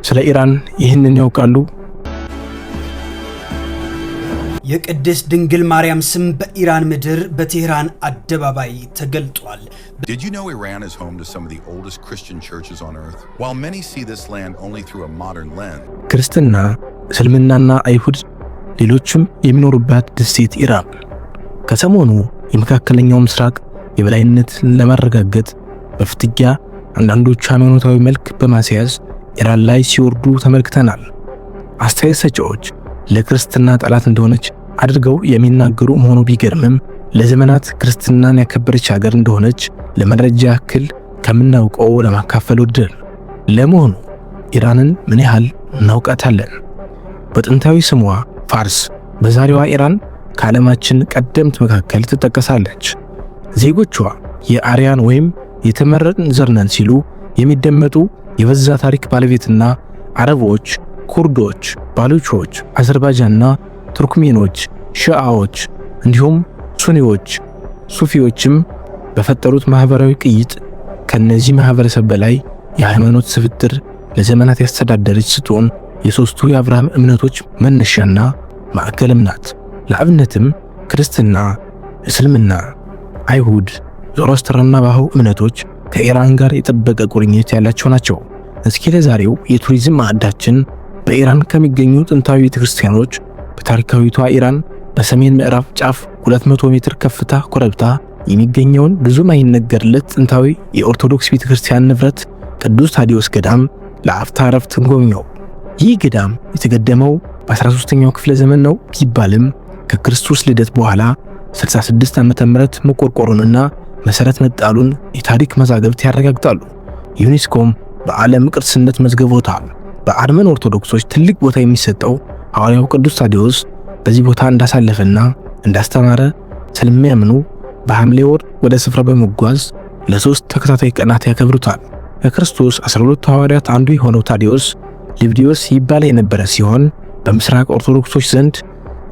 ስለ ኢራን ይህንን ያውቃሉ? የቅድስት ድንግል ማርያም ስም በኢራን ምድር በቴህራን አደባባይ ተገልጧል። Did you know Iran is home to some of the oldest Christian churches on earth? While many see this land only through a modern lens. ክርስትና፣ እስልምናና አይሁድ ሌሎችም የሚኖሩባት ደሴት ኢራን ከሰሞኑ የመካከለኛው ምስራቅ የበላይነት ለማረጋገጥ በፍትጊያ አንዳንዶቹ ሃይማኖታዊ መልክ በማስያዝ ኢራን ላይ ሲወርዱ ተመልክተናል። አስተያየት ሰጪዎች ለክርስትና ጠላት እንደሆነች አድርገው የሚናገሩ መሆኑ ቢገርምም ለዘመናት ክርስትናን ያከበረች ሀገር እንደሆነች ለመረጃ ያክል ከምናውቀው ለማካፈል ወደድን። ለመሆኑ ኢራንን ምን ያህል እናውቃታለን? በጥንታዊ ስሟ ፋርስ በዛሬዋ ኢራን ከዓለማችን ቀደምት መካከል ትጠቀሳለች። ዜጎቿ የአርያን ወይም የተመረጥን ዘር ነን ሲሉ የሚደመጡ የበዛ ታሪክ ባለቤትና አረቦች፣ ኩርዶች፣ ባሉቾች፣ አዘርባይጃንና ቱርክሜኖች፣ ሺዓዎች እንዲሁም ሱኒዎች፣ ሱፊዎችም በፈጠሩት ማህበራዊ ቅይጥ ከነዚህ ማህበረሰብ በላይ የሃይማኖት ስብጥር ለዘመናት ያስተዳደረች ስትሆን የሶስቱ የአብርሃም እምነቶች መነሻና ማዕከልም ናት። ለአብነትም ክርስትና፣ እስልምና፣ አይሁድ፣ ዞሮአስትርና ባሃው እምነቶች ከኢራን ጋር የጠበቀ ቁርኝት ያላቸው ናቸው። እስኪ ለዛሬው የቱሪዝም ማዕዳችን በኢራን ከሚገኙ ጥንታዊ ቤተክርስቲያኖች በታሪካዊቷ ኢራን በሰሜን ምዕራብ ጫፍ 200 ሜትር ከፍታ ኮረብታ የሚገኘውን ብዙም አይነገርለት ጥንታዊ የኦርቶዶክስ ቤተክርስቲያን ንብረት ቅዱስ ታዲዮስ ገዳም ለአፍታ ረፍት እንጎብኘው። ይህ ገዳም የተገደመው በ13ኛው ክፍለ ዘመን ነው ቢባልም ከክርስቶስ ልደት በኋላ 66 ዓመተ ምህረት መቆርቆሩንና መሰረት መጣሉን የታሪክ መዛግብት ያረጋግጣሉ። ዩኔስኮም በዓለም ቅርስነት መዝግቦታል። በአርመን ኦርቶዶክሶች ትልቅ ቦታ የሚሰጠው ሐዋርያው ቅዱስ ታዲዮስ በዚህ ቦታ እንዳሳለፈና እንዳስተማረ ስለሚያምኑ በሐምሌ ወር ወደ ስፍራ በመጓዝ ለ3 ተከታታይ ቀናት ያከብሩታል። ከክርስቶስ 12 ሐዋርያት አንዱ የሆነው ታዲዮስ ሊብዲዮስ ይባል የነበረ ሲሆን በምስራቅ ኦርቶዶክሶች ዘንድ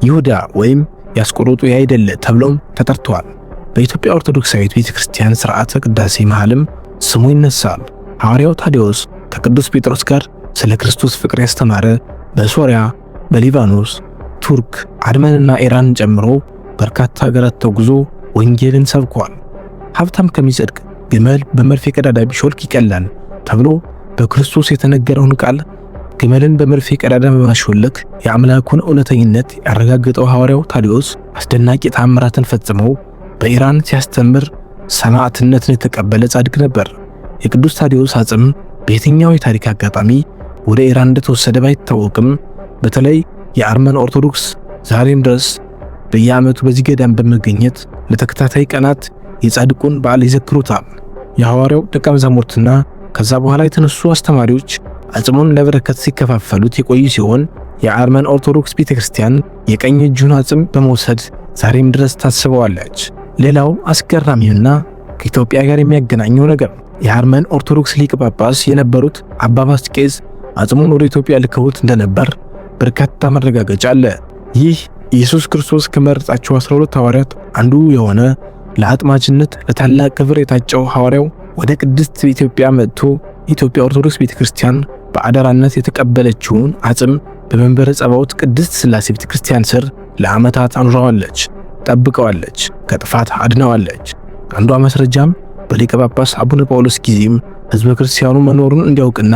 ይሁዳ ወይም ያስቆሮጡ ያይደለ ተብሎም ተጠርቷል። በኢትዮጵያ ኦርቶዶክሳዊት ቤተክርስቲያን ሥርዓተ ቅዳሴ መሃልም ስሙ ይነሳል። ሐዋርያው ታዲዮስ ከቅዱስ ጴጥሮስ ጋር ስለ ክርስቶስ ፍቅር ያስተማረ በሶሪያ፣ በሊባኖስ፣ ቱርክ፣ አርመንና ኢራንን ጨምሮ በርካታ ሀገራት ተጉዞ ወንጌልን ሰብኳል። ሀብታም ከሚጸድቅ ግመል በመርፌ ቀዳዳ ቢሾልክ ይቀላል ተብሎ በክርስቶስ የተነገረውን ቃል ግመልን በመርፌ ቀዳዳ በማሾለክ የአምላኩን እውነተኝነት ያረጋገጠው ሐዋርያው ታዲዮስ አስደናቂ ተአምራትን ፈጽሞ በኢራን ሲያስተምር ሰማዕትነትን የተቀበለ ጻድቅ ነበር። የቅዱስ ታዲዮስ አጽም በየትኛው የታሪክ አጋጣሚ ወደ ኢራን እንደተወሰደ ባይታወቅም በተለይ የአርመን ኦርቶዶክስ ዛሬም ድረስ በየዓመቱ በዚህ ገዳም በመገኘት ለተከታታይ ቀናት የጻድቁን በዓል ይዘክሩታል። የሐዋርያው ደቀ መዛሙርትና ከዛ በኋላ የተነሱ አስተማሪዎች አጽሙን ለበረከት ሲከፋፈሉት የቆዩ ሲሆን የአርመን ኦርቶዶክስ ቤተክርስቲያን የቀኝ እጁን አጽም በመውሰድ ዛሬም ድረስ ታስበዋለች። ሌላው አስገራሚውና ከኢትዮጵያ ጋር የሚያገናኘው ነገር የአርመን ኦርቶዶክስ ሊቀ ጳጳስ የነበሩት አባ ባስቄዝ አጽሙን ወደ ኢትዮጵያ ልከውት እንደነበር በርካታ መረጋገጫ አለ። ይህ ኢየሱስ ክርስቶስ ከመረጣቸው 12 ሐዋርያት አንዱ የሆነ ለአጥማጅነት ለታላቅ ክብር የታጨው ሐዋርያው ወደ ቅድስት ኢትዮጵያ መጥቶ የኢትዮጵያ ኦርቶዶክስ ቤተክርስቲያን በአደራነት የተቀበለችውን አጽም በመንበረ ጸባዖት ቅድስት ሥላሴ ቤተክርስቲያን ስር ለዓመታት አኑረዋለች፣ ጠብቀዋለች፣ ከጥፋት አድነዋለች። አንዷ ማስረጃም በሊቀ ጳጳስ አቡነ ጳውሎስ ጊዜም ሕዝበ ክርስቲያኑ መኖሩን እንዲያውቅና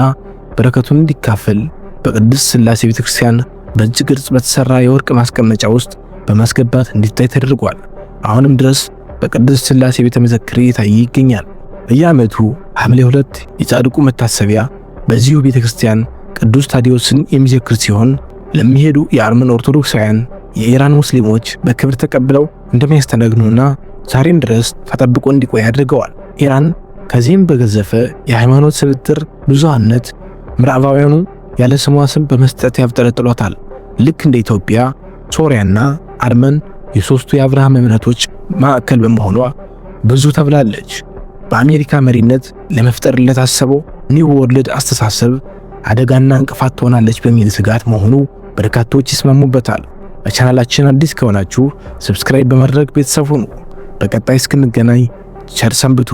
በረከቱን እንዲካፈል በቅድስት ሥላሴ ቤተክርስቲያን በእጅ ቅርጽ በተሰራ የወርቅ ማስቀመጫ ውስጥ በማስገባት እንዲታይ ተደርጓል። አሁንም ድረስ በቅድስት ሥላሴ ቤተ መዘክር እየታየ ይገኛል። በየዓመቱ ሐምሌ 2 የጻድቁ መታሰቢያ በዚሁ ቤተክርስቲያን ቅዱስ ታዲዮስን የሚዘክር ሲሆን ለሚሄዱ የአርመን ኦርቶዶክሳውያን የኢራን ሙስሊሞች በክብር ተቀብለው እንደሚያስተናግዱና ዛሬም ድረስ ተጠብቆ እንዲቆይ አድርገዋል። ኢራን ከዚህም በገዘፈ የሃይማኖት ስብጥር ብዙሃነት ምዕራባውያኑ ያለ ስሟ ስም በመስጠት ያብጠለጥሏታል። ልክ እንደ ኢትዮጵያ፣ ሶሪያና አርመን የሶስቱ የአብርሃም እምነቶች ማዕከል በመሆኗ ብዙ ተብላለች። በአሜሪካ መሪነት ለመፍጠር ለታሰበው ኒው ወርልድ አስተሳሰብ አደጋና እንቅፋት ትሆናለች በሚል ስጋት መሆኑ በርካቶች ይስማሙበታል። በቻናላችን አዲስ ከሆናችሁ ሰብስክራይብ በማድረግ ቤተሰብ ሁኑ። በቀጣይ እስክንገናኝ ቸር ሰንብቱ።